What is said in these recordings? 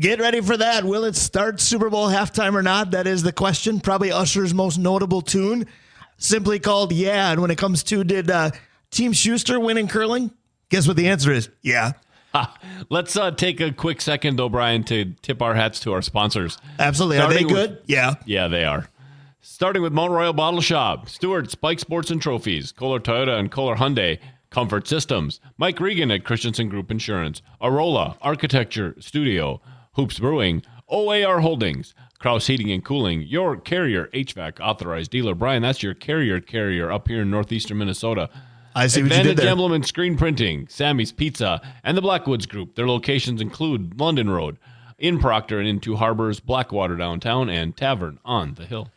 Get ready for that. Will it start Super Bowl halftime or not? That is the question. Probably Usher's most notable tune, simply called Yeah. And when it comes to, did Team Shuster win in curling? Guess what the answer is? Yeah. Let's take a quick second, though, Brian, to tip our hats to our sponsors. Absolutely. Are they good? Yeah. Yeah, they are. Starting with Mount Royal Bottle Shop, Stewart's Bike Sports and Trophies, Kohler Toyota and Kohler Hyundai, Comfort Systems, Mike Regan at Christensen Group Insurance, Arola Architecture Studio, Hoops Brewing, OAR Holdings, Kraus Heating and Cooling, your Carrier HVAC authorized dealer. Brian, that's your carrier up here in northeastern Minnesota. I see what you did there. Advantage Emblem and Screen Printing, Sammy's Pizza, and the Blackwoods Group. Their locations include London Road, in Proctor and in Two Harbors, Blackwater downtown, and Tavern on the Hill.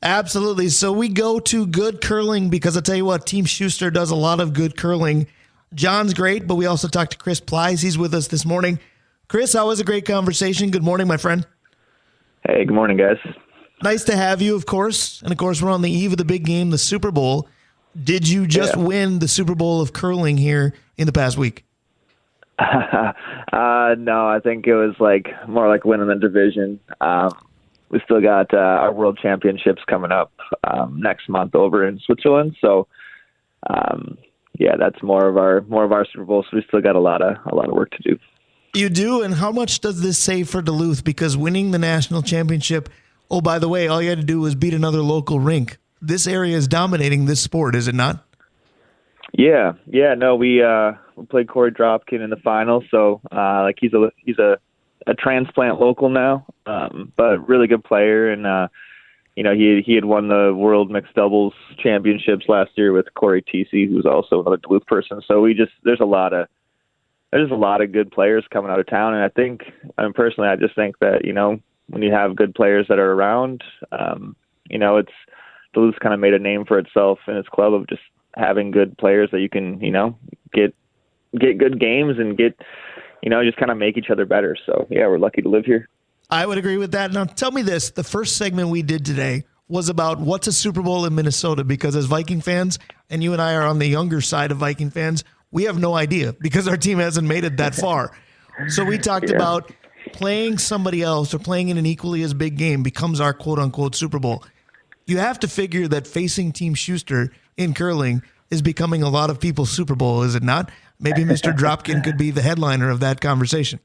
Absolutely. So we go to good curling because I'll tell you what, Team Shuster does a lot of good curling. John's great, but we also talked to Chris Plys. He's with us this morning. Chris, how was a great conversation? Good morning, my friend. Hey, good morning, guys. Nice to have you, of course. And, of course, we're on the eve of the big game, the Super Bowl. Did you just win the Super Bowl of curling here in the past week? No, I think it was more like winning the division. We still got our World Championships coming up next month over in Switzerland. So, that's more of our Super Bowl. So we still got a lot of work to do. You do, and how much does this say for Duluth? Because winning the national championship, oh, by the way, all you had to do was beat another local rink. This area is dominating this sport, is it not? Yeah. No, we played Corey Dropkin in the final, so he's a transplant local now, but really good player, and he had won the World Mixed Doubles Championships last year with Corey Tisi, who's also another Duluth person. So there's a lot of good players coming out of town, and personally, I just think that when you have good players that are around, it's Duluth's kind of made a name for itself in its club of just having good players that you can get good games and get just kind of make each other better. So yeah, we're lucky to live here. I would agree with that. Now tell me this: the first segment we did today was about what's a Super Bowl in Minnesota, because as Viking fans, and you and I are on the younger side of Viking fans, we have no idea because our team hasn't made it that far. So we talked about playing somebody else or playing in an equally as big game becomes our quote-unquote Super Bowl. You have to figure that facing Team Shuster in curling is becoming a lot of people's Super Bowl, is it not? Maybe Mr. Dropkin could be the headliner of that conversation.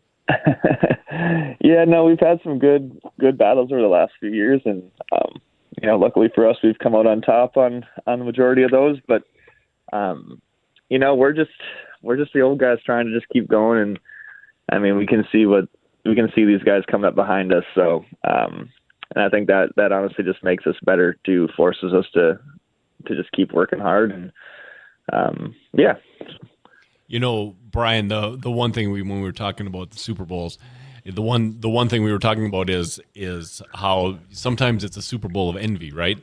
Yeah, no, we've had some good battles over the last few years, and luckily for us, we've come out on top on the majority of those. But we're just the old guys trying to just keep going, and I mean we can see these guys coming up behind us. So, and I think that honestly just makes us better, too, forces us to just keep working hard, and Brian, the one thing when we were talking about the Super Bowls, the one thing we were talking about is how sometimes it's a Super Bowl of envy, right?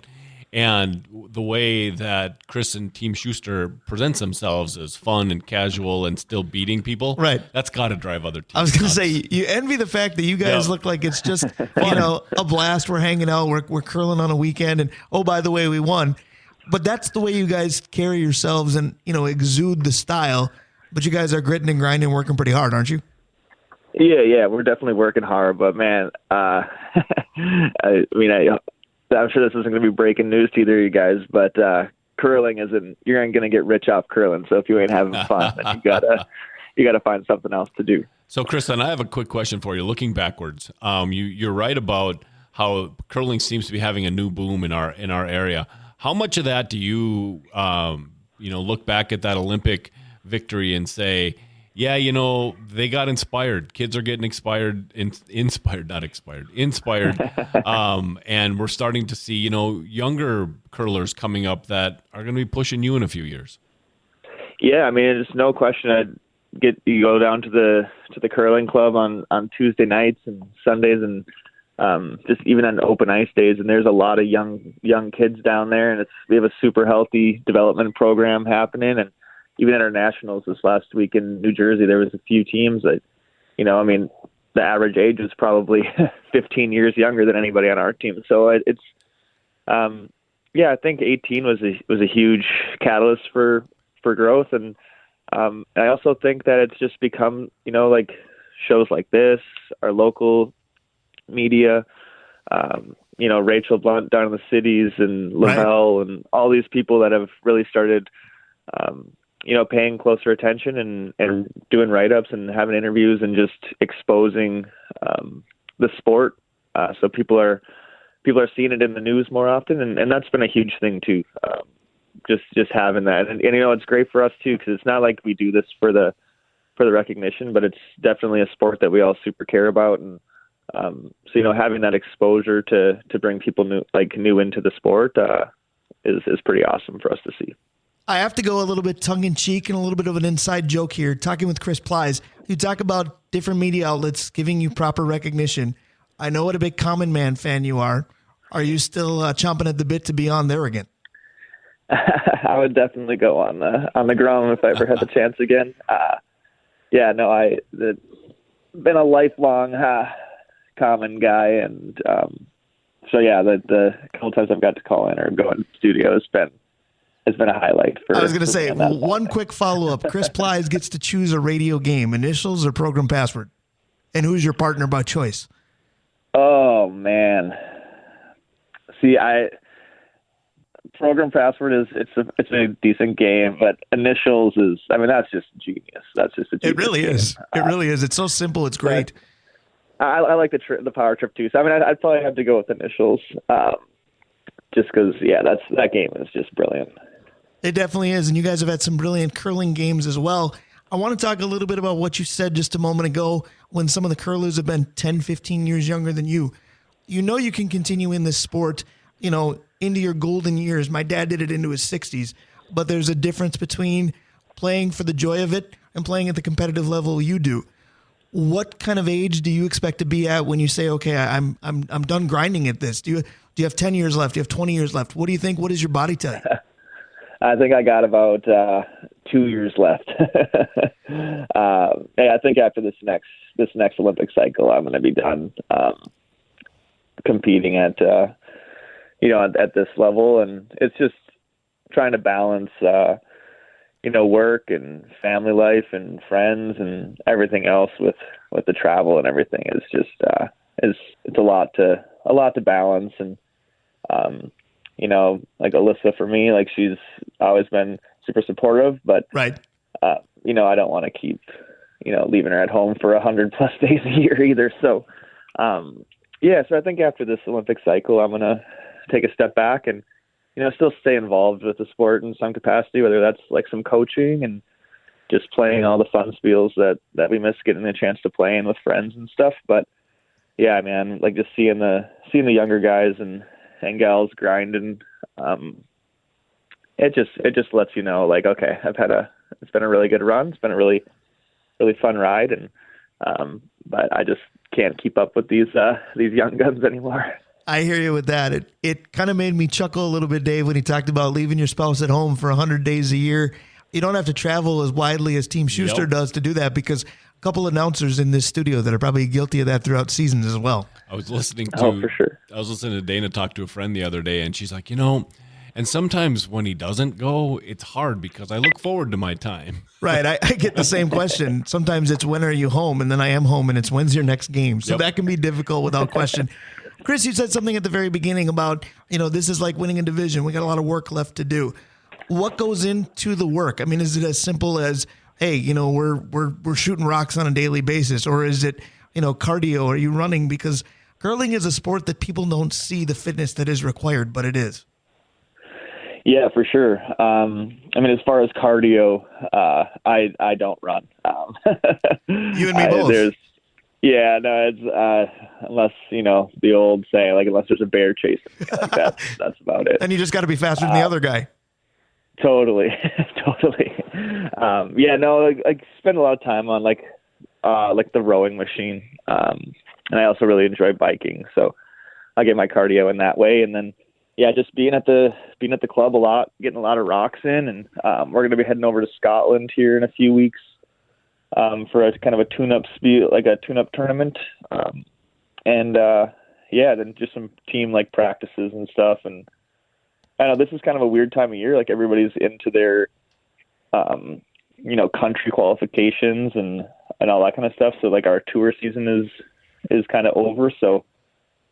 And the way that Chris and Team Shuster presents themselves as fun and casual and still beating people, right? That's got to drive other teams. I was going to say, you envy the fact that you guys look like it's just a blast. We're hanging out, we're curling on a weekend, and oh, by the way, we won. But that's the way you guys carry yourselves and exude the style. But you guys are gritting and grinding, working pretty hard, aren't you? Yeah, we're definitely working hard. But man, I'm sure this isn't going to be breaking news to either of you guys, but curling you ain't going to get rich off curling. So if you ain't having fun, then you gotta find something else to do. So, Kristen, I have a quick question for you. Looking backwards, you're right about how curling seems to be having a new boom in our area. How much of that do you look back at that Olympic victory and say, yeah, they got inspired. Kids are getting inspired, and we're starting to see, younger curlers coming up that are going to be pushing you in a few years. Yeah, I mean, it's no question. You go down to the curling club on Tuesday nights and Sundays, and just even on open ice days, and there's a lot of young kids down there, and we have a super healthy development program happening, and even at our nationals this last week in New Jersey, there was a few teams that, the average age was probably 15 years younger than anybody on our team. So it's, I think 18 was a huge catalyst for growth. And I also think that it's just become, shows like this, our local media, Rachel Blunt down in the cities and Lavelle and all these people that have really started, paying closer attention and doing write-ups and having interviews and just exposing the sport. So people are seeing it in the news more often, and that's been a huge thing too. Just having that, and it's great for us too, because it's not like we do this for the recognition, but it's definitely a sport that we all super care about, and so having that exposure to bring people new into the sport is pretty awesome for us to see. I have to go a little bit tongue-in-cheek and a little bit of an inside joke here. Talking with Chris Plys, you talk about different media outlets giving you proper recognition. I know what a big Common Man fan you are. Are you still chomping at the bit to be on there again? I would definitely go on the ground if I ever had the chance again. I've been a lifelong Common guy, and the couple times I've got to call in or go in studio has been a highlight. I was going to say, one quick follow-up. Chris Plys gets to choose a radio game, initials or program password. And who's your partner by choice? Oh, man. See, program password it's a decent game, but initials that's just genius. That's just a genius. It really game. is. It really is. It's so simple. It's great. I like the power trip too. So I'd probably have to go with initials, just because that game is just brilliant. It definitely is, and you guys have had some brilliant curling games as well. I want to talk a little bit about what you said just a moment ago when some of the curlers have been 10, 15 years younger than you. You can continue in this sport, into your golden years. My dad did it into his 60s, but there's a difference between playing for the joy of it and playing at the competitive level you do. What kind of age do you expect to be at when you say, okay, I'm done grinding at this? Do you have 10 years left? Do you have 20 years left? What do you think? What does your body tell you? I think I got about 2 years left. I think after this next Olympic cycle, I'm going to be done competing at this level, and it's just trying to balance work and family life and friends and everything else with the travel and everything. It's just it's a lot to balance, and like Alyssa, for me, like, she's always been super supportive, but right. I don't want to keep leaving her at home for 100+ days a year either. So so I think after this Olympic cycle, I'm gonna take a step back and still stay involved with the sport in some capacity, whether that's like some coaching and just playing all the fun spiels that we miss getting a chance to play in with friends and stuff. But yeah, man, like just seeing the younger guys and gals grinding, it just lets you know, like, okay, it's been a really good run. It's been a really, really fun ride. And, but I just can't keep up with these young guns anymore. I hear you with that. It kind of made me chuckle a little bit, Dave, when he talked about leaving your spouse at home for 100 days a year. You don't have to travel as widely as Team Shuster does to do that, because a couple announcers in this studio that are probably guilty of that throughout seasons as well. I was listening for sure. I was listening to Dana talk to a friend the other day, and she's like, and sometimes when he doesn't go, it's hard because I look forward to my time. Right. I get the same question. Sometimes it's when are you home? And then I am home and it's when's your next game? So that can be difficult without question. Chris, you said something at the very beginning about, this is like winning a division. We got a lot of work left to do. What goes into the work? I mean, is it as simple as, hey, we're shooting rocks on a daily basis, or is it, cardio? Are you running? Because curling is a sport that people don't see the fitness that is required, but it is. Yeah, for sure. As far as cardio, I don't run. You and me both. It's unless the old saying, like, unless there's a bear chasing me, like that's about it. And you just got to be faster than the other guy. Totally. I spend a lot of time on like the rowing machine, and I also really enjoy biking, so I get my cardio in that way, and then just being at the club a lot, getting a lot of rocks in, and we're going to be heading over to Scotland here in a few weeks for a kind of a tune-up tournament, then just some team like practices and stuff. And I know this is kind of a weird time of year, like everybody's into their country qualifications, and all that kind of stuff. So like our tour season is kind of over. So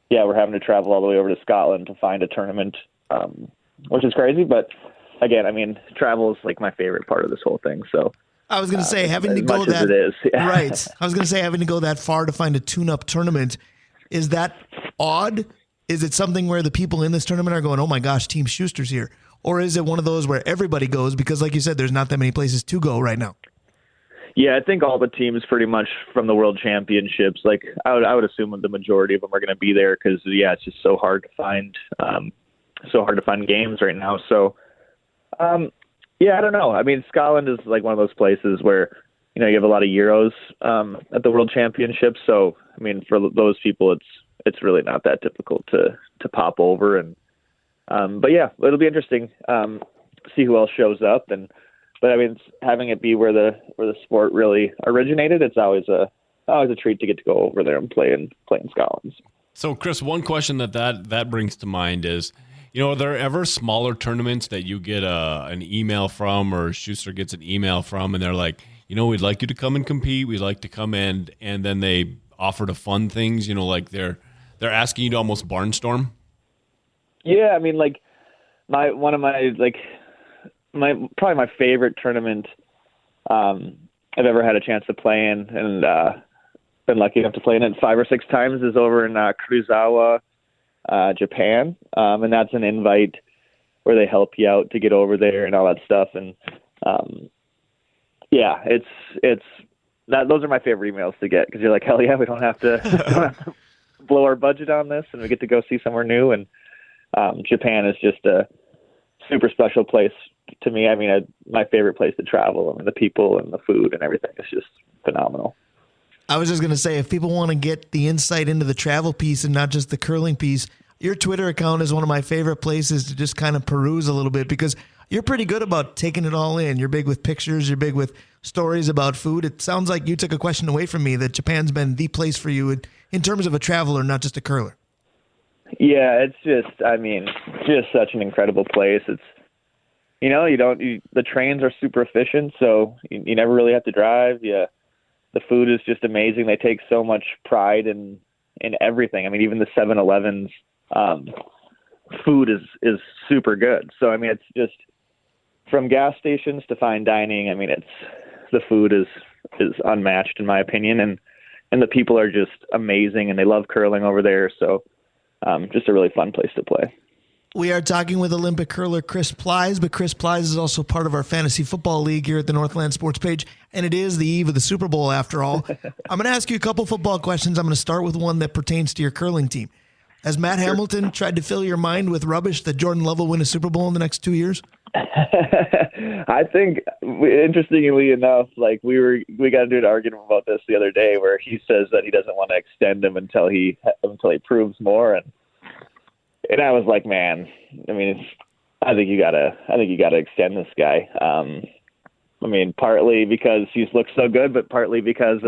yeah, we're having to travel all the way over to Scotland to find a tournament, which is crazy. But again, I mean, travel is like my favorite part of this whole thing. So I was going to say, having to as go much as that it is, yeah. right. I was going to say, having to go that far to find a tune-up tournament, is that odd? Is it something where the people in this tournament are going, "Oh my gosh, Team Shuster's here," or is it one of those where everybody goes because, like you said, there's not that many places to go right now? Yeah, I think all the teams pretty much from the World Championships, like I would assume the majority of them are going to be there because it's just so hard to find games right now. So, I don't know. I mean, Scotland is like one of those places where you have a lot of Euros at the World Championships. So, I mean, for those people, it's really not that difficult to pop over. And but yeah, it'll be interesting. See who else shows up But I mean, having it be where the sport really originated, it's always a treat to get to go over there and play in Scotland. So, Chris, one question that brings to mind is, are there ever smaller tournaments that you get an email from, or Shuster gets an email from, and they're like, we'd like you to come and compete, we'd like to come in, and then they offer to fund things, like they're asking you to almost barnstorm? Yeah, I mean, like probably my favorite tournament I've ever had a chance to play in, and been lucky enough to play in it 5 or 6 times, is over in Kurosawa, Japan, and that's an invite where they help you out to get over there and all that stuff. And those are my favorite emails to get because you're like, hell yeah, we don't have to blow our budget on this, and we get to go see somewhere new. And Japan is just a super special place to me. I mean, my favorite place to travel. I mean, the people and the food and everything is just phenomenal. I was just going to say, if people want to get the insight into the travel piece and not just the curling piece, your Twitter account is one of my favorite places to just kind of peruse a little bit because you're pretty good about taking it all in. You're big with pictures. You're big with stories about food. It sounds like you took a question away from me that Japan's been the place for you in terms of a traveler, not just a curler. Yeah, it's just such an incredible place. It's, the trains are super efficient, so you never really have to drive. Yeah, the food is just amazing. They take so much pride in everything. I mean, even the 7-Elevens food is super good. So, I mean, it's just from gas stations to fine dining. I mean, the food is unmatched in my opinion, and the people are just amazing, and they love curling over there. So, just a really fun place to play. We are talking with Olympic curler Chris Plys, but Chris Plys is also part of our fantasy football league here at the Northland Sports page, and it is the eve of the Super Bowl after all. I'm going to ask you a couple football questions. I'm going to start with one that pertains to your curling team. Has Matt Hamilton tried to fill your mind with rubbish that Jordan Love will win a Super Bowl in the next 2 years? I think, interestingly enough, like we got into an argument about this the other day where he says that he doesn't want to extend him until he proves more, and I was like, man, I mean, I think you gotta extend this guy. I mean, partly because he's looked so good, but partly because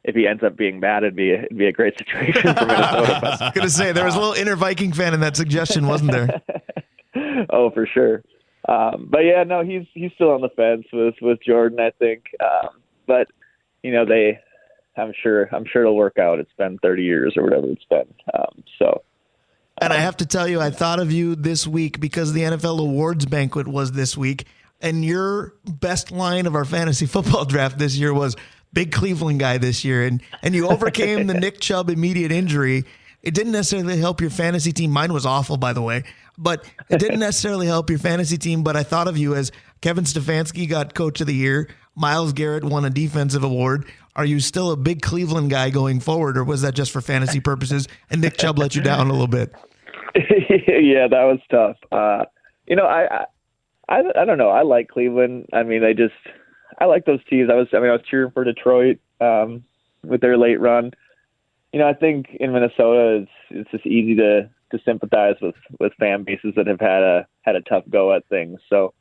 if he ends up being bad, it'd be a great situation for Minnesota. I was gonna say there was a little inner Viking fan in that suggestion, wasn't there? Oh, for sure. But yeah, no, he's still on the fence with Jordan, I think. But I'm sure it'll work out. It's been 30 years or whatever it's been. And I have to tell you, I thought of you this week because the NFL awards banquet was this week, and your best line of our fantasy football draft this year was big Cleveland guy this year, and you overcame the Nick Chubb immediate injury. It didn't necessarily help your fantasy team. Mine was awful, by the way, but it didn't necessarily help your fantasy team. But I thought of you as Kevin Stefanski got Coach of the Year. Myles Garrett won a defensive award. Are you still a big Cleveland guy going forward, or was that just for fantasy purposes and Nick Chubb let you down a little bit? Yeah, that was tough. I don't know. I like Cleveland. I mean, I like those teams. I was cheering for Detroit with their late run. I think in Minnesota, it's just easy to sympathize with fan bases that have had a tough go at things. So,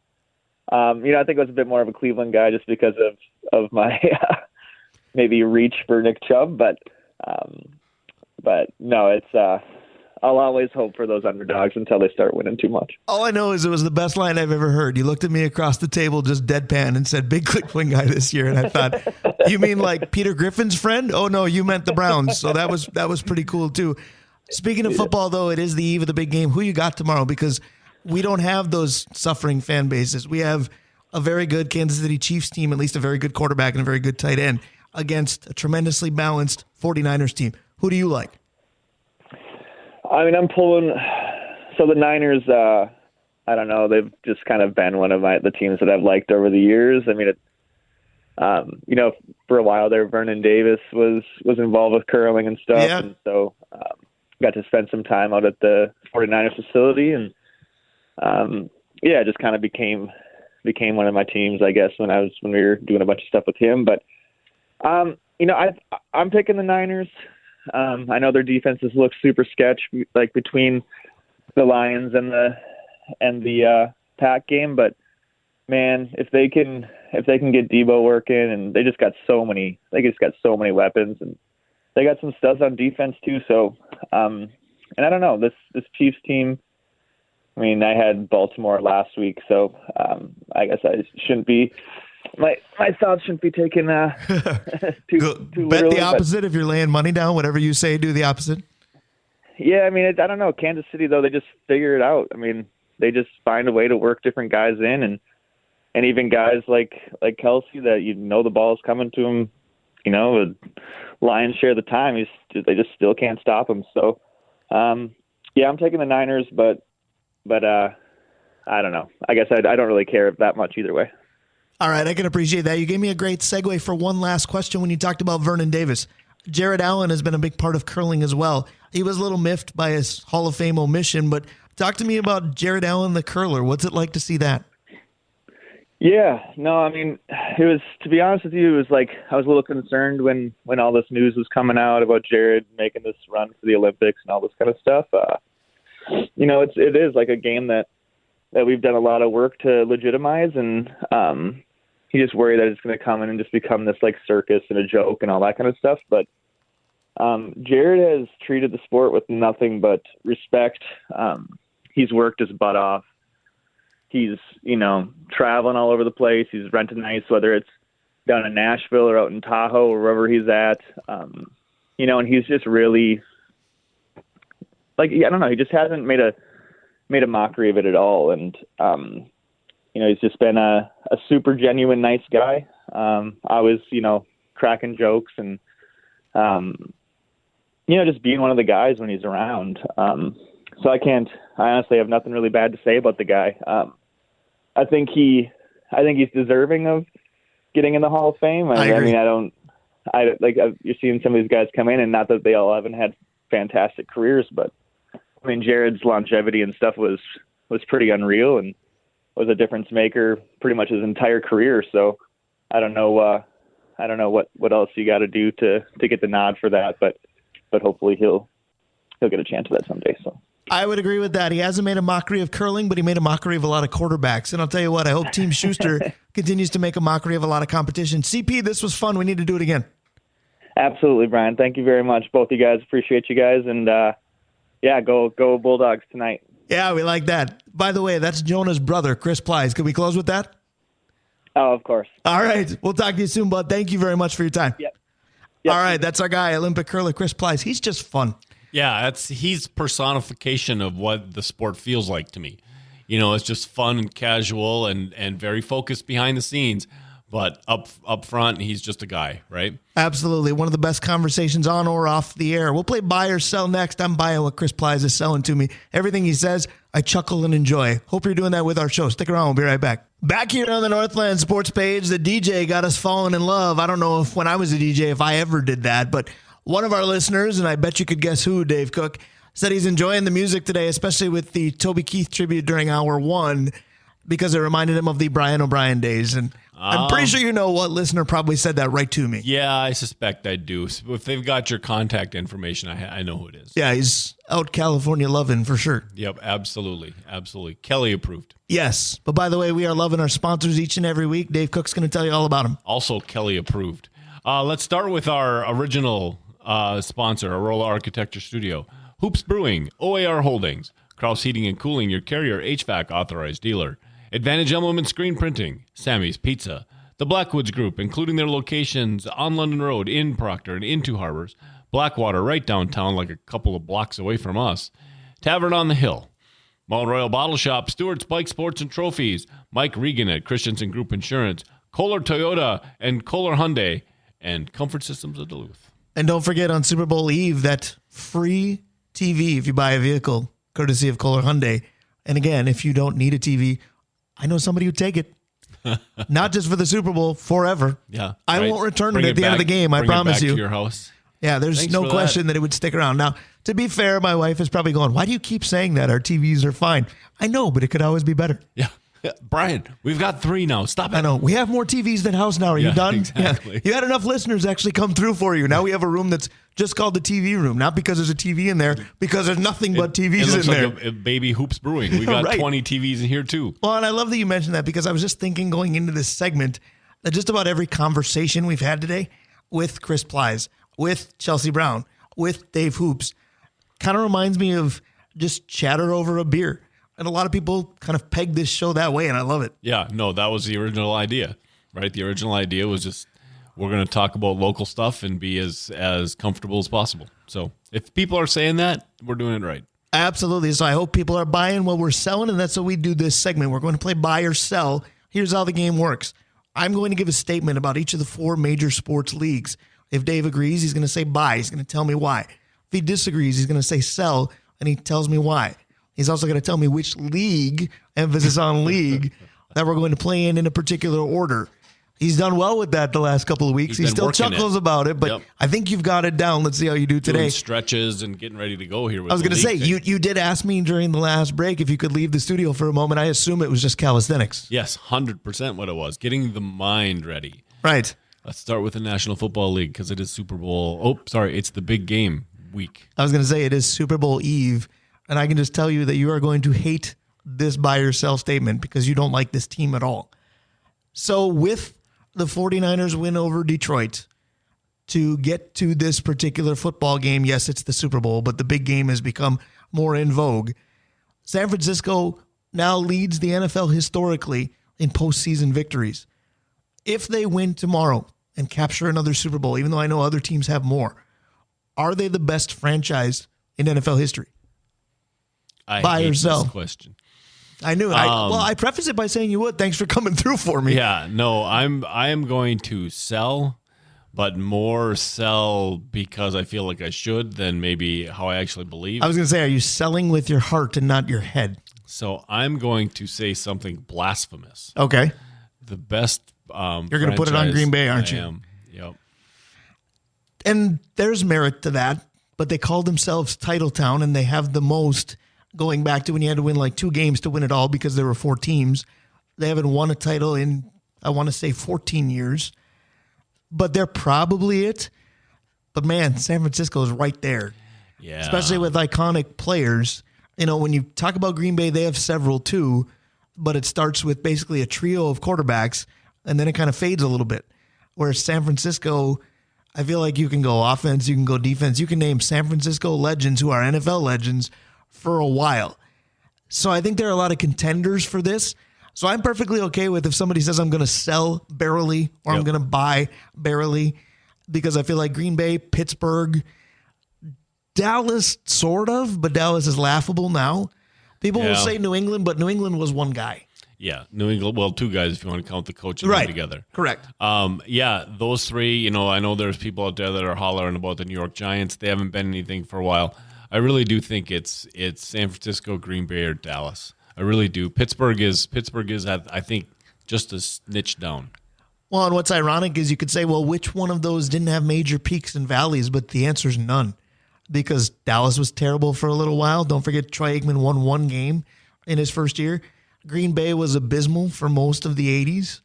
I think I was a bit more of a Cleveland guy just because of my maybe reach for Nick Chubb, but no, it's I'll always hope for those underdogs until they start winning too much. All I know is it was the best line I've ever heard. You looked at me across the table, just deadpan, and said, "Big quick wing guy this year." And I thought, you mean like Peter Griffin's friend? Oh no, you meant the Browns. So that was pretty cool too. Speaking of football, though, it is the eve of the big game. Who you got tomorrow? Because we don't have those suffering fan bases. We have a very good Kansas City Chiefs team, at least a very good quarterback and a very good tight end, against a tremendously balanced 49ers team. Who do you like? I mean, I'm pulling. So the Niners, I don't know. They've just kind of been one of the teams that I've liked over the years. I mean, for a while there, Vernon Davis was involved with curling and stuff, and so got to spend some time out at the 49ers facility, and it just kind of became one of my teams, I guess, when we were doing a bunch of stuff with him. But I'm picking the Niners. I know their defenses look super sketch, like between the Lions and the Pack game. But man, if they can get Debo working, and they just got so many weapons, and they got some studs on defense too. So, and I don't know, this Chiefs team. I mean, I had Baltimore last week, so I guess I shouldn't be. My thoughts shouldn't be taken too bet literally, the opposite if you're laying money down. Whatever you say, do the opposite. Yeah, I mean, I don't know. Kansas City, though, they just figure it out. I mean, they just find a way to work different guys in, and even guys like Kelsey that the ball's coming to him, a lion's share of the time. They just still can't stop him. So, I'm taking the Niners, but I don't know. I guess I don't really care that much either way. All right, I can appreciate that. You gave me a great segue for one last question when you talked about Vernon Davis. Jared Allen has been a big part of curling as well. He was a little miffed by his Hall of Fame omission, but talk to me about Jared Allen, the curler. What's it like to see that? Yeah, no, I mean, it was, to be honest with you, it was like I was a little concerned when all this news was coming out about Jared making this run for the Olympics and all this kind of stuff. It is like a game that we've done a lot of work to legitimize, and you just worry that it's going to come in and just become this like circus and a joke and all that kind of stuff. But Jared has treated the sport with nothing but respect. He's worked his butt off. He's, traveling all over the place. He's renting nights, whether it's down in Nashville or out in Tahoe or wherever he's at. And he's just really, I don't know, he just hasn't made a mockery of it at all. And, he's just been a super genuine, nice guy. I was, cracking jokes and, just being one of the guys when he's around. So I honestly have nothing really bad to say about the guy. I think he's deserving of getting in the Hall of Fame. You're seeing some of these guys come in, and not that they all haven't had fantastic careers, but I mean, Jared's longevity and stuff was pretty unreal and was a difference maker pretty much his entire career. So I don't know what else you got to do to get the nod for that, but hopefully he'll get a chance at that someday. So I would agree with that. He hasn't made a mockery of curling, but he made a mockery of a lot of quarterbacks. And I'll tell you what, I hope Team Shuster continues to make a mockery of a lot of competition. CP, this was fun. We need to do it again. Absolutely, Brian. Thank you very much. Both you guys. Appreciate you guys. And go Bulldogs tonight. Yeah, we like that. By the way, that's Jonah's brother, Chris Plys. Can we close with that? Oh, of course. All right. We'll talk to you soon, bud. Thank you very much for your time. Yep. All right. That's our guy, Olympic curler Chris Plys. He's just fun. Yeah, he's personification of what the sport feels like to me. It's just fun and casual and very focused behind the scenes, but up front, he's just a guy, right? Absolutely. One of the best conversations on or off the air. We'll play buy or sell next. I'm buying what Chris Plys is selling to me. Everything he says, I chuckle and enjoy. Hope you're doing that with our show. Stick around. We'll be right back. Back here on the Northland Sports page, the DJ got us falling in love. I don't know if when I was a DJ, if I ever did that, but one of our listeners, and I bet you could guess who, Dave Cook, said he's enjoying the music today, especially with the Toby Keith tribute during hour one, because it reminded him of the Brian O'Brien days. And I'm pretty sure you know what listener probably said that right to me. Yeah, I suspect I do. If they've got your contact information, I know who it is. Yeah, he's out California loving for sure. Yep, absolutely. Absolutely. Kelly approved. Yes. But by the way, we are loving our sponsors each and every week. Dave Cook's going to tell you all about them. Also, Kelly approved. Let's start with our original sponsor, Arola Architecture Studio. Hoops Brewing, OAR Holdings, Kraus Heating and Cooling, your Carrier HVAC authorized dealer, Advantage Emblem and Screen Printing, Sammy's Pizza, the Blackwoods Group, including their locations on London Road, in Proctor, and in Two Harbors, Blackwater, right downtown, like a couple of blocks away from us, Tavern on the Hill, Mount Royal Bottle Shop, Stewart's Bike Sports and Trophies, Mike Regan at Christensen Group Insurance, Kohler Toyota and Kohler Hyundai, and Comfort Systems of Duluth. And don't forget on Super Bowl Eve, that free TV if you buy a vehicle, courtesy of Kohler Hyundai. And again, if you don't need a TV, I know somebody who'd take it. Not just for the Super Bowl, forever. Yeah, I right. won't return Bring it at the end of the game, I bring it promise back you. to your house. Yeah, there's Thanks no for question that it would stick around. Now, to be fair, my wife is probably going, why do you keep saying that? Our TVs are fine. I know, but it could always be better. Yeah. Brian, we've got 3 now. Stop it. I know. We have more TVs than house now. Are you done? Exactly. Yeah. You had enough listeners actually come through for you. Now we have a room that's just called the TV room. Not because there's a TV in there, because there's nothing but TVs it looks in like there. a baby Hoops Brewing. We got Right. 20 TVs in here, too. Well, and I love that you mentioned that because I was just thinking going into this segment that just about every conversation we've had today with Chris Plys, with Chelsea Brown, with Dave Hoops, kind of reminds me of just chatter over a beer. And a lot of people kind of peg this show that way, and I love it. Yeah, no, that was the original idea, right? The original idea was just we're going to talk about local stuff and be as comfortable as possible. So if people are saying that, we're doing it right. Absolutely. So I hope people are buying what we're selling, and that's what we do this segment. We're going to play buy or sell. Here's how the game works. I'm going to give a statement about each of the 4 major sports leagues. If Dave agrees, he's going to say buy. He's going to tell me why. If he disagrees, he's going to say sell, and he tells me why. He's also going to tell me which league, emphasis on league, that we're going to play in a particular order. He's done well with that the last couple of weeks. He still chuckles about it, but Yep. I think you've got it down. Let's see how you do today. Doing stretches and getting ready to go here. With I was going to say, thing. you did ask me during the last break if you could leave the studio for a moment. I assume it was just calisthenics. Yes, 100% what it was. Getting the mind ready. Right. Let's start with the National Football League because it is Super Bowl. Oh, sorry, it's the big game week. I was going to say it is Super Bowl Eve, and I can just tell you that you are going to hate this buy or sell statement because you don't like this team at all. So with the 49ers win over Detroit to get to this particular football game, yes, it's the Super Bowl, but the big game has become more in vogue. San Francisco now leads the NFL historically in postseason victories. If they win tomorrow and capture another Super Bowl, even though I know other teams have more, are they the best franchise in NFL history? I Buy hate or sell? this question. I knew. I preface it by saying you would. Thanks for coming through for me. Yeah, no, I am going to sell, but more sell because I feel like I should than maybe how I actually believe. I was going to say, are you selling with your heart and not your head? So I'm going to say something blasphemous. Okay. The best. You're going to put it on Green Bay, aren't you? I am. Yep. And there's merit to that, but they call themselves Title Town, and they have the most going back to when you had to win like 2 games to win it all because there were 4 teams. They haven't won a title in, I want to say, 14 years. But they're probably it. But, man, San Francisco is right there. Yeah. Especially with iconic players. You know, when you talk about Green Bay, they have several too, but it starts with basically a trio of quarterbacks, and then it kind of fades a little bit. Whereas San Francisco, I feel like you can go offense, you can go defense. You can name San Francisco legends who are NFL legends for a while. So I think there are a lot of contenders for this. So I'm perfectly okay with if somebody says I'm going to sell barely or I'm going to buy barely, because I feel like Green Bay, Pittsburgh, Dallas, sort of, but Dallas is laughable now. People will say New England, but New England was one guy. Yeah, New England. Well, 2 guys if you want to count the coach and them together. Correct. Yeah, those 3. You know, I know there's people out there that are hollering about the New York Giants. They haven't been anything for a while. I really do think it's San Francisco, Green Bay, or Dallas. I really do. Pittsburgh is I think just a snitch down. Well, and what's ironic is you could say, well, which one of those didn't have major peaks and valleys? But the answer is none, because Dallas was terrible for a little while. Don't forget Troy Aikman won 1 game in his first year. Green Bay was abysmal for most of the 80s.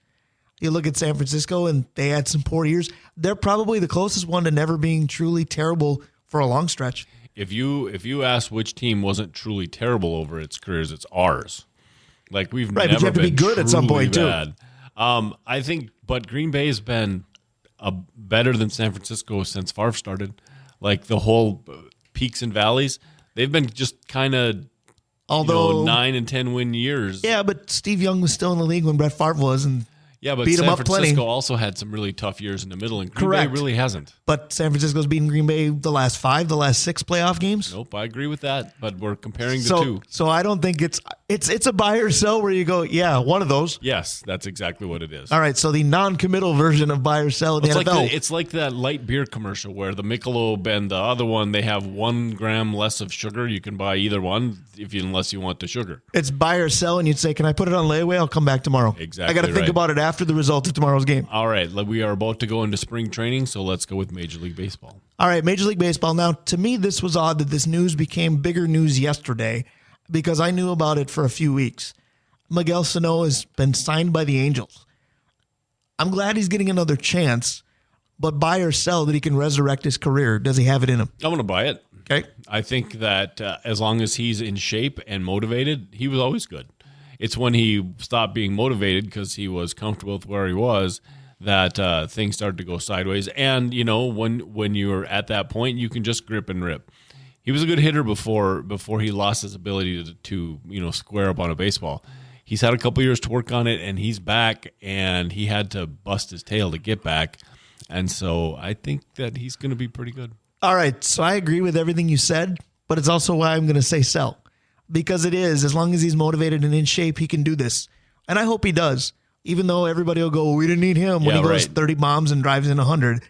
You look at San Francisco, and they had some poor years. They're probably the closest one to never being truly terrible for a long stretch. If you ask which team wasn't truly terrible over its careers, it's ours. Like we've right, never but you have to be good at some point bad. I think, but Green Bay has been better than San Francisco since Favre started. Like the whole peaks and valleys, They've been just kind of, Although 9 and 10 win years. Yeah, but Steve Young was still in the league when Brett Favre was, and Yeah, but beat San him up Francisco plenty. also had some really tough years in the middle, and Green Correct. Bay really hasn't. But San Francisco's beaten Green Bay the last 5, the last 6 playoff games. Nope, I agree with that, but we're comparing the So, two. so I don't think it's a buy or sell where you go, yeah, one of those. Yes, that's exactly what it is. All right, so the non-committal version of buy or sell in the NFL. It's like that light beer commercial where the Michelob and the other one, they have 1 gram less of sugar. You can buy either one unless you want the sugar. It's buy or sell, and you'd say, can I put it on layaway? I'll come back tomorrow. Exactly I got to think right. about it after the result of tomorrow's game. All right, we are about to go into spring training, so let's go with Major League Baseball. All right, Major League Baseball. Now, to me, this was odd that this news became bigger news yesterday because I knew about it for a few weeks. Miguel Sano has been signed by the Angels. I'm glad he's getting another chance, but buy or sell that he can resurrect his career. Does he have it in him? I'm going to buy it. Okay. I think that as long as he's in shape and motivated, he was always good. It's when he stopped being motivated because he was comfortable with where he was that things started to go sideways. And, when you're at that point, you can just grip and rip. He was a good hitter before he lost his ability to square up on a baseball. He's had a couple years to work on it, and he's back, and he had to bust his tail to get back. And so I think that he's going to be pretty good. All right, so I agree with everything you said, but it's also why I'm going to say sell. Because it is, as long as he's motivated and in shape, he can do this. And I hope he does, even though everybody will go, we didn't need him when he goes 30 bombs and drives in 100.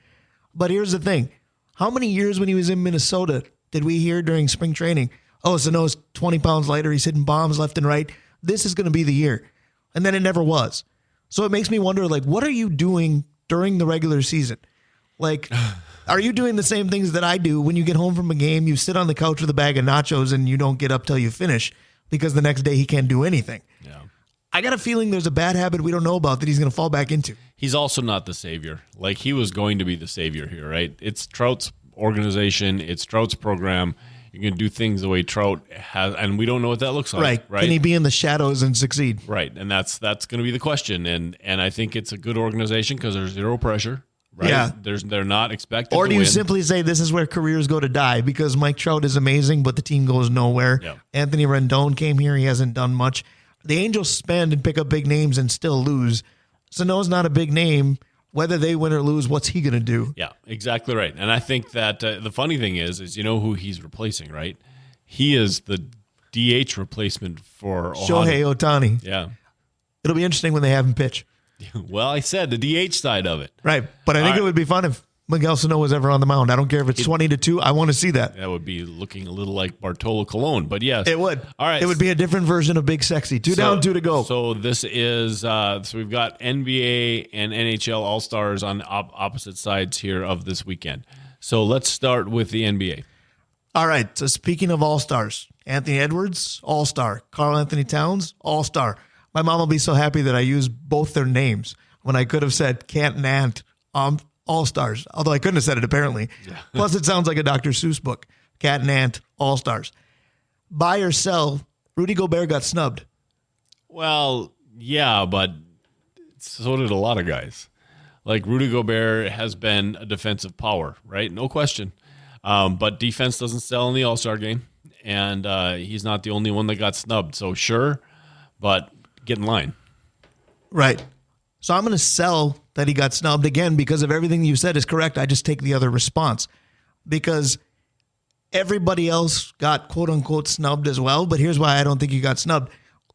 But here's the thing. How many years when he was in Minnesota did we hear during spring training, oh, Sano's 20 pounds lighter, he's hitting bombs left and right. This is going to be the year. And then it never was. So it makes me wonder, what are you doing during the regular season? Are you doing the same things that I do when you get home from a game, you sit on the couch with a bag of nachos and you don't get up till you finish because the next day he can't do anything? Yeah. I got a feeling there's a bad habit we don't know about that he's going to fall back into. He's also not the savior. He was going to be the savior here, right? It's Trout's organization. It's Trout's program. You can do things the way Trout has, and we don't know what that looks like. Right? Can he be in the shadows and succeed? Right, and that's going to be the question. And I think it's a good organization because there's zero pressure. Right? Yeah. They're not expected Or to do you win. simply say this is where careers go to die because Mike Trout is amazing, but the team goes nowhere? Yep. Anthony Rendon came here. He hasn't done much. The Angels spend and pick up big names and still lose. Sano's not a big name. Whether they win or lose, what's he going to do? Yeah, exactly right. And I think that the funny thing is you know who he's replacing, right? He is the DH replacement for Shohei Ohtani. Yeah. It'll be interesting when they have him pitch. Well, I said the DH side of it. Right. But I think it would be fun if Miguel Sano was ever on the mound. I don't care if it's 20-2. I want to see that. That would be looking a little like Bartolo Colon, but yes. It would. All right. It would be a different version of Big Sexy. Two down, 2 to go. So this is, so we've got NBA and NHL All-Stars on opposite sides here of this weekend. So let's start with the NBA. All right. So speaking of All-Stars, Anthony Edwards, All-Star. Karl Anthony Towns, All-Star. My mom will be so happy that I used both their names when I could have said Cant and Ant, All-Stars. Although I couldn't have said it, apparently. Yeah. Plus, it sounds like a Dr. Seuss book. Cat and Ant, All-Stars. Buy or sell, Rudy Gobert got snubbed. Well, yeah, but so did a lot of guys. Rudy Gobert has been a defensive power, right? No question. But defense doesn't sell in the All-Star game, and he's not the only one that got snubbed. So sure, but get in line. Right. So I'm going to sell that he got snubbed again because of everything you said is correct. I just take the other response because everybody else got quote unquote snubbed as well. But here's why I don't think he got snubbed.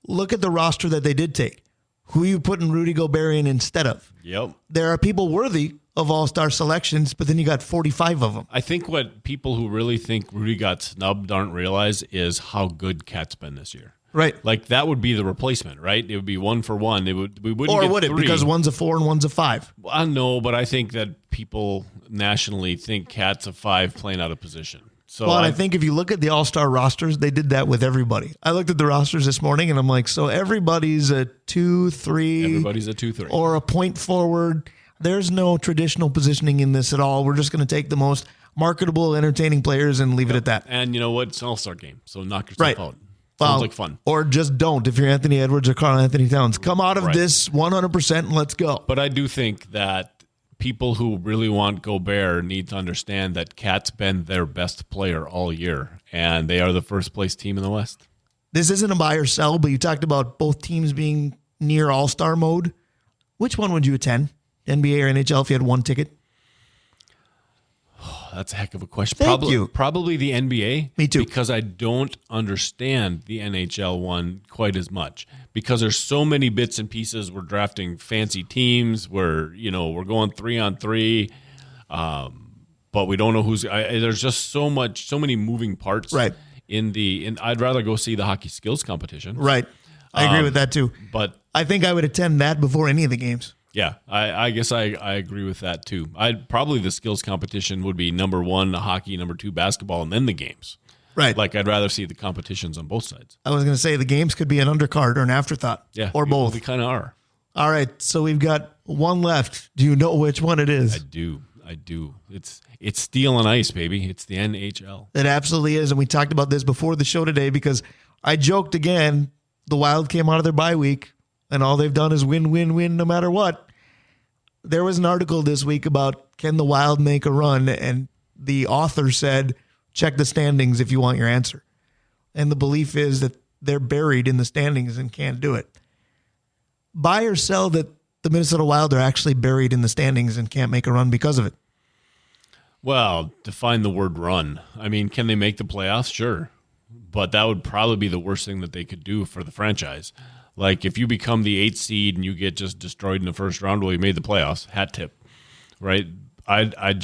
Look at the roster that they did take. Who are you putting Rudy Gobert in instead of? Yep. There are people worthy of all-star selections, but then you got 45 of them. I think what people who really think Rudy got snubbed don't realize is how good Cat's been this year. Right. That would be the replacement, right? It would be 1 for 1. We wouldn't or get would 3. it? Because one's a 4 and one's a 5. Well, no, but I think that people nationally think Cat's a 5 playing out of position. So I think if you look at the all-star rosters, they did that with everybody. I looked at the rosters this morning, and I'm like, so everybody's a 2-3. Everybody's a 2-3. Or a point forward. There's no traditional positioning in this at all. We're just going to take the most marketable, entertaining players and leave it at that. And you know what? It's an all-star game, so knock yourself out. Well, sounds like fun. Or just don't if you're Anthony Edwards or Karl Anthony Towns. Come out of this 100% and let's go. But I do think that people who really want Gobert need to understand that Cat's been their best player all year, and they are the first place team in the West. This isn't a buy or sell, but you talked about both teams being near all-star mode. Which one would you attend, NBA or NHL, if you had one ticket? That's a heck of a question. Thank you. Probably the NBA. Me too. Because I don't understand the NHL one quite as much. Because there's so many bits and pieces. We're drafting fancy teams. We're going 3-on-3. But we don't know who's. There's just so many moving parts. Right. I'd rather go see the hockey skills competition. Right. I agree with that too. But I think I would attend that before any of the games. yeah, I guess I agree with that too. Probably the skills competition would be number 1 hockey, number 2 basketball, and then the games. Right. Like I'd rather see the competitions on both sides. I was going to say the games could be an undercard or an afterthought. Yeah, or both. They kind of are. All right, so we've got one left. Do you know which one it is? I do. It's steel and ice, baby. It's the NHL. It absolutely is, and we talked about this before the show today because I joked again, the Wild came out of their bye week, and all they've done is win, win, win no matter what. There was an article this week about can the Wild make a run, and the author said, check the standings if you want your answer. And the belief is that they're buried in the standings and can't do it. Buy or sell that the Minnesota Wild are actually buried in the standings and can't make a run because of it? Well, define the word run. I mean, can they make the playoffs? Sure. But that would probably be the worst thing that they could do for the franchise. Like if you become the 8th seed and you get just destroyed in the first round, well, you made the playoffs. Hat tip, right? I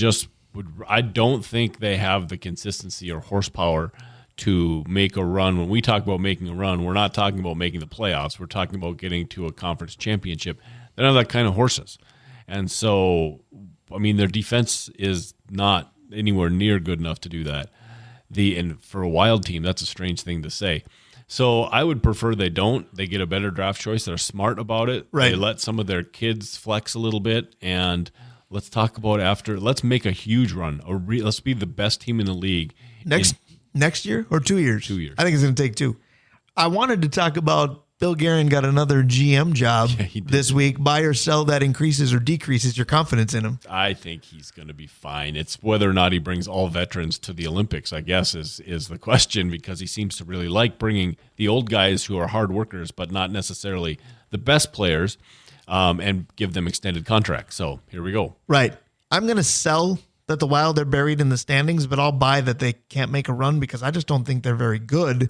don't think they have the consistency or horsepower to make a run. When we talk about making a run, we're not talking about making the playoffs. We're talking about getting to a conference championship. They don't have that kind of horses. And so, I mean, their defense is not anywhere near good enough to do that. And for a Wild team, that's a strange thing to say. So I would prefer they don't. They get a better draft choice. They're smart about it. Right. They let some of their kids flex a little bit. And let's talk about let's make a huge run. Let's be the best team in the league. Next year or 2 years? 2 years. I think it's going to take 2. I wanted to talk about Bill Guerin got another GM job this week. Buy or sell that increases or decreases your confidence in him? I think he's going to be fine. It's whether or not he brings all veterans to the Olympics, I guess, is the question, because he seems to really like bringing the old guys who are hard workers but not necessarily the best players and give them extended contracts. So here we go. Right. I'm going to sell that the Wild are buried in the standings, but I'll buy that they can't make a run because I just don't think they're very good.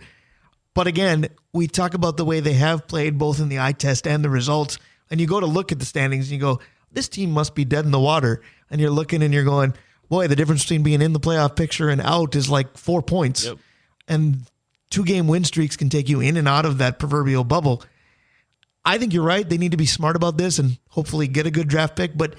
But again, we talk about the way they have played both in the eye test and the results, and you go to look at the standings and you go, this team must be dead in the water. And you're looking and you're going, boy, the difference between being in the playoff picture and out is like 4 points. Yep. And 2-game win streaks can take you in and out of that proverbial bubble. I think you're right. They need to be smart about this and hopefully get a good draft pick. But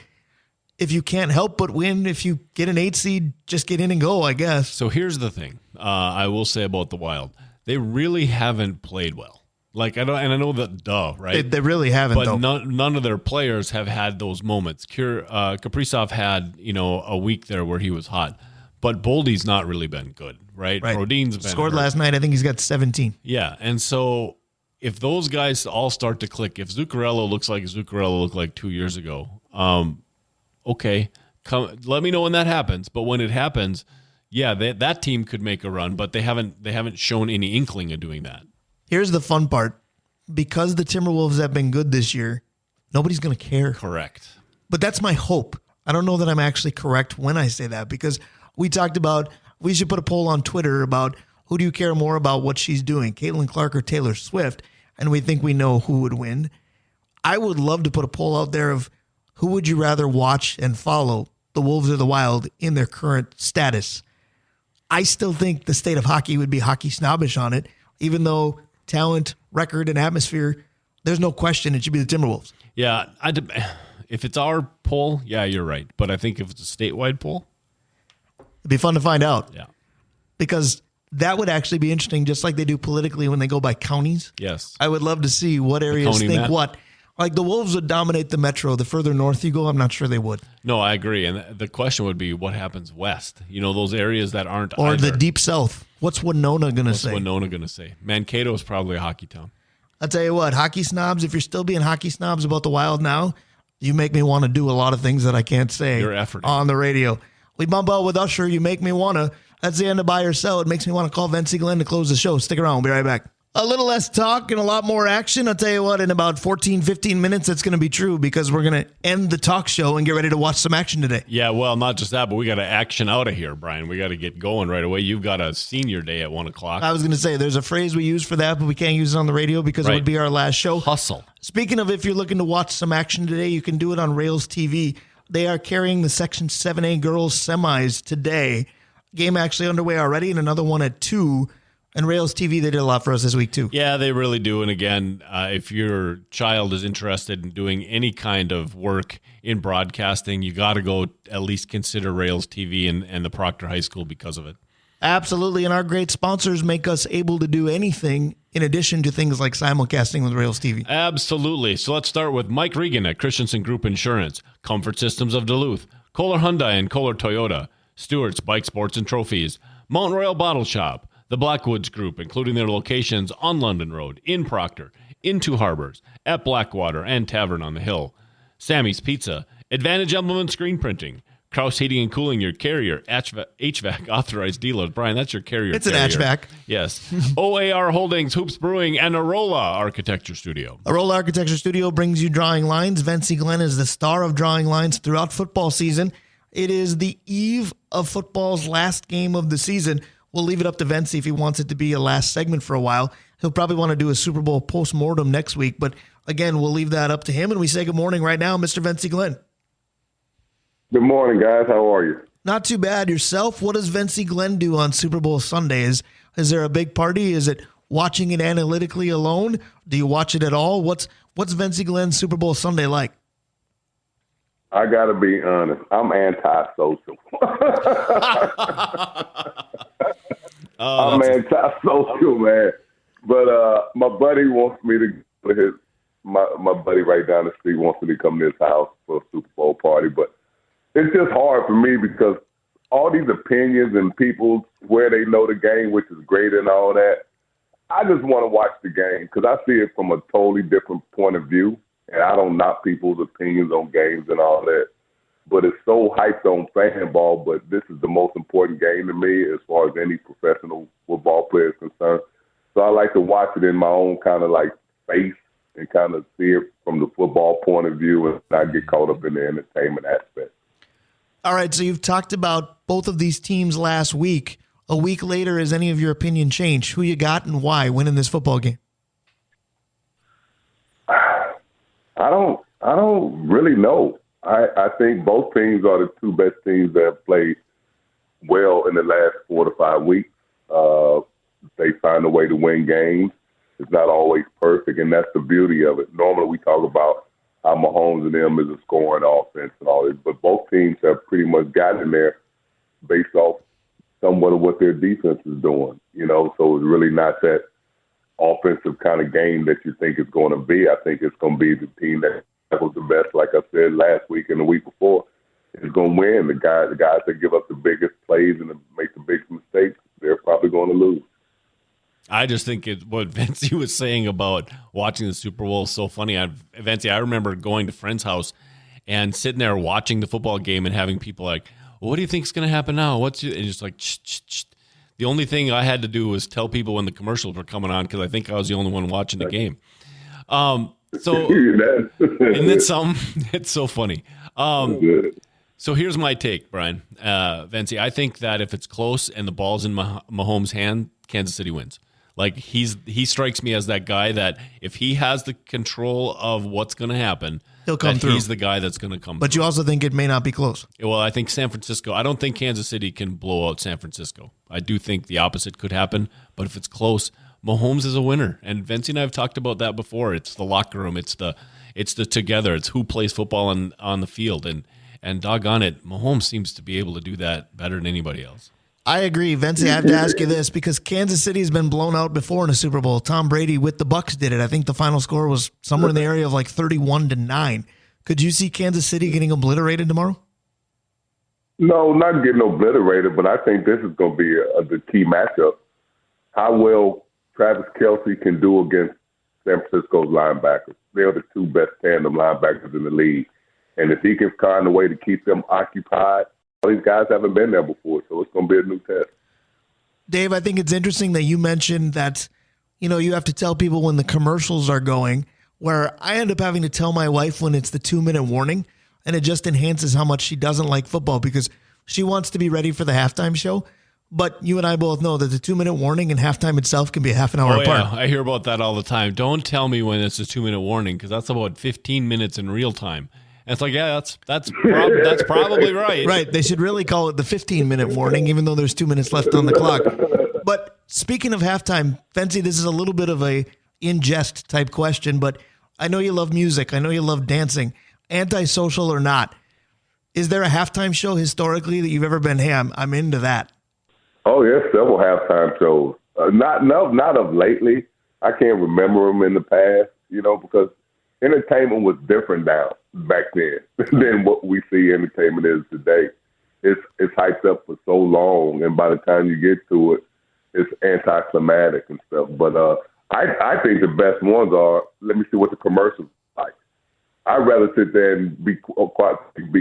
if you can't help but win, if you get an 8 seed, just get in and go, I guess. So here's the thing I will say about the Wild. They really haven't played well. Like I know that, right? They really haven't, but though. None of their players have had those moments. Kaprizov had a week there where he was hot, but Boldy's not really been good, right? Rodin's been scored hurt. last night. I think he's got 17. Yeah, and so if those guys all start to click, if Zuccarello looks like Zuccarello looked like 2 years ago, okay, let me know when that happens. But when it happens, yeah, that team could make a run, but they haven't shown any inkling of doing that. Here's the fun part. Because the Timberwolves have been good this year, nobody's going to care. Correct. But that's my hope. I don't know that I'm actually correct when I say that, because we talked about we should put a poll on Twitter about who do you care more about what she's doing, Caitlin Clark or Taylor Swift, and we think we know who would win. I would love to put a poll out there of who would you rather watch and follow, the Wolves or the Wild, in their current status. I still think the state of hockey would be hockey snobbish on it, even though talent, record, and atmosphere, there's no question it should be the Timberwolves. Yeah, if it's our poll, yeah, you're right. But I think if it's a statewide poll, it'd be fun to find out. Yeah. Because that would actually be interesting, just like they do politically when they go by counties. Yes. I would love to see what areas think map. what. Like the Wolves would dominate the Metro. The further north you go, I'm not sure they would. No, I agree. And the question would be, what happens west? Those areas that aren't Or either. the deep south. What's Winona going to say? What's Winona going to say? Mankato is probably a hockey town. I'll tell you what, hockey snobs, if you're still being hockey snobs about the Wild now, You make me want to do a lot of things that I can't say Your effort on the radio. We bump out with Usher. You make me want to. That's the end of Buy or Sell. It makes me want to call Vencie Glenn to close the show. Stick around. We'll be right back. A little less talk and a lot more action. I'll tell you what, in about 14, 15 minutes, that's going to be true because we're going to end the talk show and get ready to watch some action today. Yeah, well, not just that, but we got to action out of here, Brian. We got to get going right away. You've got a senior day at 1 o'clock. I was going to say, there's a phrase we use for that, but we can't use it on the radio because it would be our last show. Hustle. Speaking of, if you're looking to watch some action today, you can do it on Rails TV. They are carrying the Section 7A girls semis today. Game actually underway already, and another one at 2. And Rails TV, they did a lot for us this week, too. Yeah, they really do. And again, if your child is interested in doing any kind of work in broadcasting, you got to go at least consider Rails TV and the Proctor High School because of it. Absolutely. And our great sponsors make us able to do anything in addition to things like simulcasting with Rails TV. Absolutely. So let's start with Mike Regan at Christensen Group Insurance, Comfort Systems of Duluth, Kohler Hyundai and Kohler Toyota, Stewart's Bike Sports and Trophies, Mount Royal Bottle Shop, the Blackwoods Group, including their locations on London Road, in Proctor, in Two Harbors, at Blackwater, and Tavern on the Hill. Sammy's Pizza, Advantage Emblem and Screen Printing, Kraus Heating and Cooling, your carrier, HVAC authorized dealer. Brian, that's your carrier. It's an HVAC. Yes. OAR Holdings, Hoops Brewing, and Arola Architecture Studio. Arola Architecture Studio brings you Drawing Lines. Vencie Glenn is the star of Drawing Lines throughout football season. It is the eve of football's last game of the season. We'll leave it up to Vencie if he wants it to be a last segment for a while. He'll probably want to do a Super Bowl post-mortem next week. But again, we'll leave that up to him. And we say good morning right now, Mr. Vencie Glenn. Good morning, guys. How are you? Not too bad. Yourself? What does Vencie Glenn do on Super Bowl Sunday? Is there a big party? Is it watching it analytically alone? Do you watch it at all? What's Vencie Glenn's Super Bowl Sunday like? I got to be honest. I'm antisocial. I'm antisocial, man. But my buddy wants me to go to my buddy right down the street wants me to come to his house for a Super Bowl party. But it's just hard for me because all these opinions and people where they know the game, which is great and all that, I just want to watch the game because I see it from a totally different point of view. And I don't knock people's opinions on games and all that. But it's so hyped on fan ball, but this is the most important game to me as far as any professional football player is concerned. So I like to watch it in my own kind of like space and kind of see it from the football point of view and not get caught up in the entertainment aspect. All right, so you've talked about both of these teams last week. A week later, has any of your opinion changed? Who you got and why winning this football game? I don't really know. I think both teams are the two best teams that have played well in the last 4 to 5 weeks. They find a way to win games. It's not always perfect, and that's the beauty of it. Normally we talk about how Mahomes and them is a scoring offense and all this, but both teams have pretty much gotten there based off somewhat of what their defense is doing. So it's really not that offensive kind of game that you think it's going to be. I think it's going to be the team that was the best, like I said last week and the week before, is going to win. The guys that give up the biggest plays and make the biggest mistakes, they're probably going to lose. I just think what Vencie was saying about watching the Super Bowl is so funny. Vencie, I remember going to a friend's house and sitting there watching the football game and having people like, well, what do you think is going to happen now? And just like, shh. The only thing I had to do was tell people when the commercials were coming on because I think I was the only one watching the game. So, and then some. It's so funny. So here's my take, Brian. Vencie, I think that if it's close and the ball's in Mahomes' hand, Kansas City wins. Like he strikes me as that guy that if he has the control of what's going to happen, he'll come through. He's the guy that's going to come But through. you also think it may not be close. Well, I think San Francisco, I don't think Kansas City can blow out San Francisco. I do think the opposite could happen, but if it's close, Mahomes is a winner. And Vencie and I have talked about that before. It's the locker room. It's the together. It's who plays football on the field. And doggone it, Mahomes seems to be able to do that better than anybody else. I agree. Vencie, I have to ask you this because Kansas City has been blown out before in a Super Bowl. Tom Brady with the Bucs did it. I think the final score was somewhere in the area of like 31-9. Could you see Kansas City getting obliterated tomorrow? No, not getting obliterated, but I think this is going to be the key matchup. How well Travis Kelce can do against San Francisco's linebackers. They're the two best tandem linebackers in the league. And if he can find a way to keep them occupied, all these guys haven't been there before, so it's going to be a new test. Dave, I think it's interesting that you mentioned that, you have to tell people when the commercials are going, where I end up having to tell my wife when it's the 2-minute warning, and it just enhances how much she doesn't like football because she wants to be ready for the halftime show. But you and I both know that the 2-minute warning and halftime itself can be a half an hour apart. Yeah, I hear about that all the time. Don't tell me when it's a 2-minute warning because that's about 15 minutes in real time. And it's like, yeah, that's probably right. Right. They should really call it the 15-minute warning, even though there's 2 minutes left on the clock. But speaking of halftime, Vencie, this is a little bit of a in-jest type question, but I know you love music. I know you love dancing. Antisocial or not, is there a halftime show historically that you've ever been, hey, I'm into that? Oh, yes, several halftime shows. Not of lately. I can't remember them in the past, because entertainment was different now back then than what we see entertainment is today. It's hyped up for so long, and by the time you get to it, it's anticlimactic and stuff. But I think the best ones are, let me see what the commercials are like. I'd rather sit there and be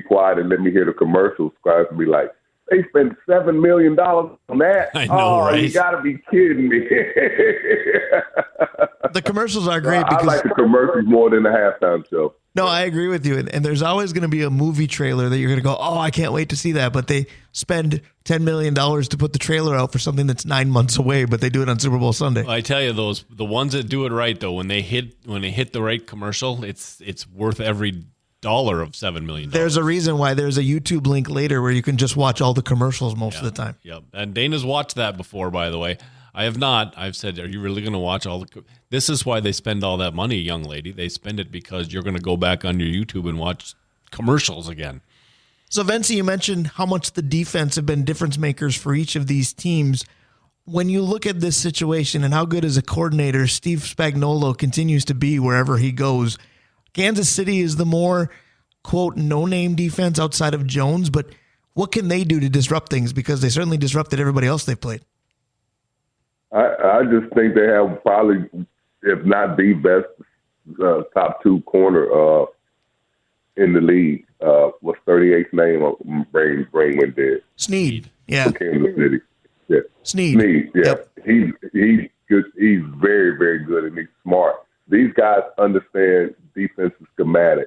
quiet and let me hear the commercials. Guys be like, they spent $7 million on that. I know, right? You got to be kidding me. The commercials are great because I like the commercials more than the halftime show. No, I agree with you. And there's always going to be a movie trailer that you're going to go, oh, I can't wait to see that. But they spend $10 million to put the trailer out for something that's 9 months away, but they do it on Super Bowl Sunday. I tell you, the ones that do it right, though, when they hit the right commercial, it's worth every dollar of $7 million. There's a reason why there's a YouTube link later where you can just watch all the commercials most of the time. Yep. And Dana's watched that before, by the way. I have not. I've said, are you really going to watch all the... This is why they spend all that money, young lady. They spend it because you're going to go back on your YouTube and watch commercials again. So, Vencie, you mentioned how much the defense have been difference makers for each of these teams. When you look at this situation and how good as a coordinator Steve Spagnuolo continues to be wherever he goes, Kansas City is the more, quote, no-name defense outside of Jones, but what can they do to disrupt things? Because they certainly disrupted everybody else they played. I just think they have probably, if not the best, top two corner in the league. What's 38th name of brain went dead? Snead. Yeah. Kansas City. Yeah. Snead. Yeah. Yep. He's good. He's very, very good and he's smart. These guys understand defensive schematics.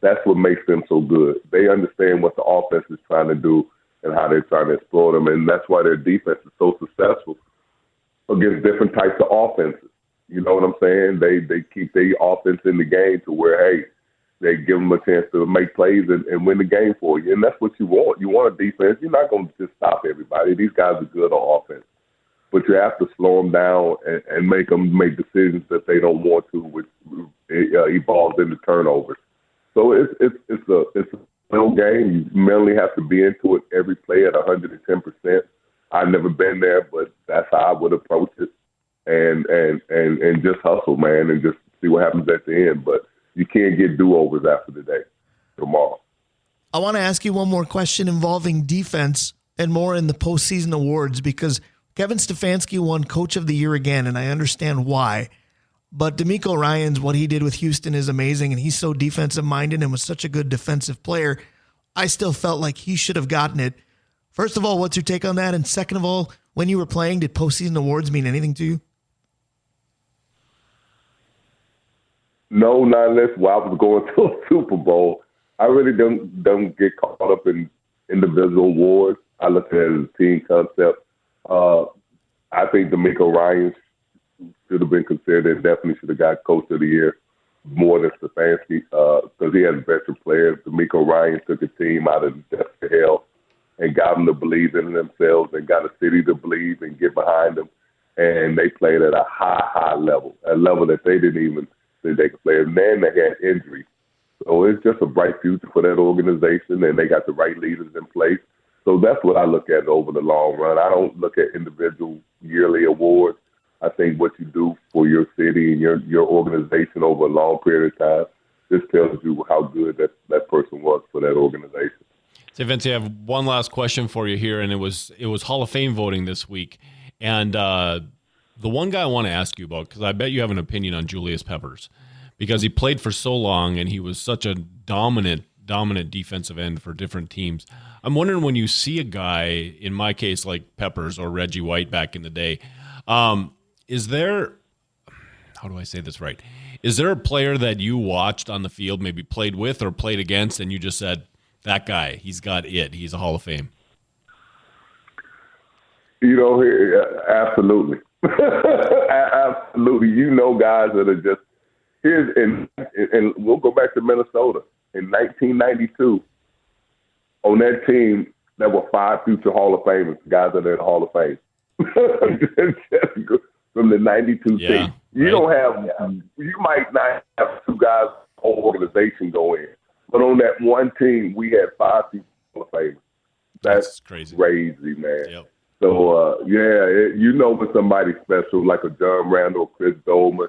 That's what makes them so good. They understand what the offense is trying to do and how they're trying to exploit them, and that's why their defense is so successful against different types of offenses. You know what I'm saying? They keep their offense in the game to where, hey, they give them a chance to make plays and win the game for you. And that's what you want. You want a defense. You're not going to just stop everybody. These guys are good on offense. But you have to slow them down and make them make decisions that they don't want to, which evolves into turnovers. So it's a mental game. You mentally have to be into it every play at 110%. I've never been there, but that's how I would approach it, and just hustle, man, and just see what happens at the end. But you can't get do-overs after the day tomorrow. I want to ask you one more question involving defense and more in the postseason awards because Kevin Stefanski won Coach of the Year again, and I understand why. But DeMeco Ryans, what he did with Houston is amazing, and he's so defensive-minded and was such a good defensive player. I still felt like he should have gotten it. First of all, what's your take on that? And second of all, when you were playing, did postseason awards mean anything to you? No, not unless I was going to a Super Bowl. I really don't get caught up in individual awards. I look at it as a team concept. I think DeMeco Ryans should have been considered and definitely should have got Coach of the Year more than Stefanski because he has veteran players. DeMeco Ryans took a team out of the depths of hell and got them to believe in themselves and got a city to believe and get behind them. And they played at a high level, a level that they didn't even think they could play. And then they had injuries. So it's just a bright future for that organization, and they got the right leaders in place. So that's what I look at over the long run. I don't look at individual yearly awards. I think what you do for your city and your organization over a long period of time just tells you how good that person was for that organization. So, Vencie, I have one last question for you here, and it was Hall of Fame voting this week. And the one guy I want to ask you about, because I bet you have an opinion on Julius Peppers, because he played for so long and he was such a dominant dominant defensive end for different teams. I'm wondering, when you see a guy, in my case, like Peppers or Reggie White back in the day, is there, how do I say this right? Is there a player that you watched on the field, maybe played with or played against, and you just said, that guy, he's got it. He's a Hall of Fame. Absolutely. Absolutely. Guys that are just, and we'll go back to Minnesota. In 1992, on that team, there were 5 future Hall of Famers, guys that are in the Hall of Fame. From the 92 team. You might not have 2 guys whole organization go in. But on that one team, we had 5 future Hall of Famers. That's crazy, man. Yep. So, when somebody's special, like a John Randall, Chris Dolman,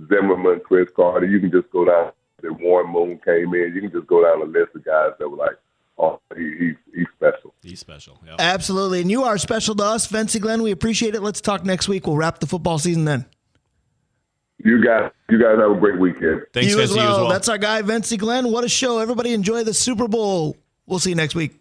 Zimmerman, Chris Carter, you can just go down. Then Warren Moon came in. You can just go down the list of guys that were like, oh, he's special. He's special, yeah. Absolutely. And you are special to us, Vencie Glenn. We appreciate it. Let's talk next week. We'll wrap the football season then. You guys have a great weekend. Thanks, you Vencie, as well. That's our guy, Vencie Glenn. What a show. Everybody enjoy the Super Bowl. We'll see you next week.